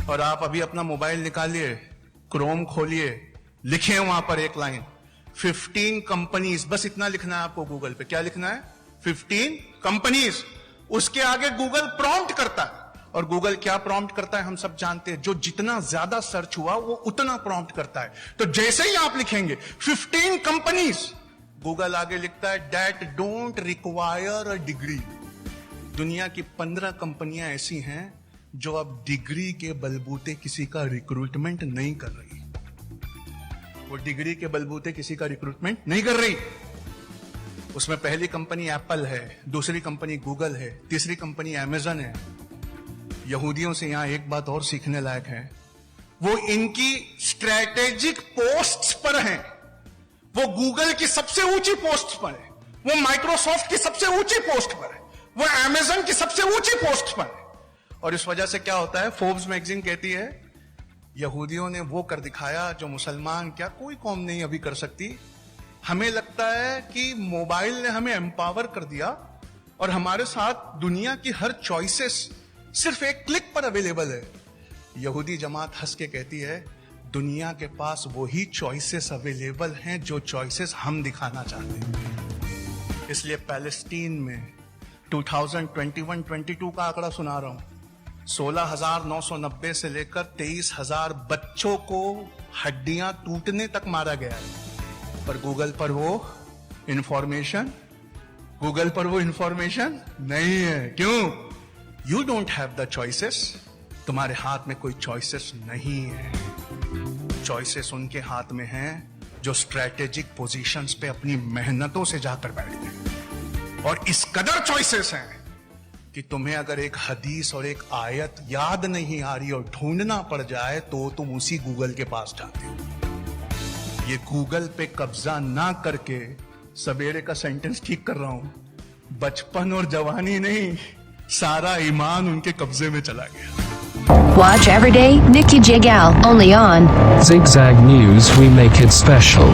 और आप अभी अपना मोबाइल निकालिए, क्रोम खोलिए, लिखे वहां पर एक लाइन 15 कंपनीज, बस इतना लिखना है आपको गूगल पे। क्या लिखना है? 15 कंपनीज। उसके आगे गूगल प्रॉम्प्ट करता है, और गूगल क्या प्रॉम्प्ट करता है हम सब जानते हैं, जो जितना ज्यादा सर्च हुआ वो उतना प्रॉम्प्ट करता है। तो जैसे ही आप लिखेंगे 15 कंपनीज, गूगल आगे लिखता है that don't require a degree. दुनिया की 15 कंपनियां ऐसी हैं जो अब डिग्री के बलबूते किसी का रिक्रूटमेंट नहीं कर रही। वो डिग्री के बलबूते किसी का रिक्रूटमेंट नहीं कर रही। उसमें पहली कंपनी एप्पल है, दूसरी कंपनी गूगल है, तीसरी कंपनी अमेजन है। यहूदियों से यहां एक बात और सीखने लायक है, वो इनकी स्ट्रैटेजिक पोस्ट्स पर हैं। वो गूगल की सबसे ऊंची पोस्ट पर है, वो माइक्रोसॉफ्ट की सबसे ऊंची पोस्ट पर है, वो अमेजन की सबसे ऊंची पोस्ट पर है। और इस वजह से क्या होता है, फोर्ब्स मैगजीन कहती है यहूदियों ने वो कर दिखाया जो मुसलमान क्या कोई कौम नहीं अभी कर सकती। हमें लगता है कि मोबाइल ने हमें एम्पावर कर दिया और हमारे साथ दुनिया की हर चॉइसेस सिर्फ एक क्लिक पर अवेलेबल है। यहूदी जमात हंस के कहती है दुनिया के पास वही चॉइसेस अवेलेबल हैं जो चॉइसेस हम दिखाना चाहते हैं। इसलिए पैलेस्टीन में 2021-22 का आंकड़ा सुना रहा हूं, 16,990 से लेकर 23,000 बच्चों को हड्डियां टूटने तक मारा गया है। पर गूगल पर वो इंफॉर्मेशन नहीं है। क्यों? You don't have the choices. तुम्हारे हाथ में कोई चॉइसेस नहीं है। चॉइसेस उनके हाथ में हैं जो स्ट्रैटेजिक पोजीशंस पे अपनी मेहनतों से जाकर बैठते हैं। और इस कदर चॉइसेस हैं कि तुम्हें अगर एक हदीस और एक आयत याद नहीं आ रही और ढूंढना पड़ जाए तो तुम उसी गूगल के पास जाते हो। ये गूगल पे कब्जा ना करके, सवेरे का सेंटेंस ठीक कर रहा हूं, बचपन और जवानी नहीं, सारा ईमान उनके कब्जे में चला गया। Watch every day Nikki Jigal only on Zigzag News. We make it special.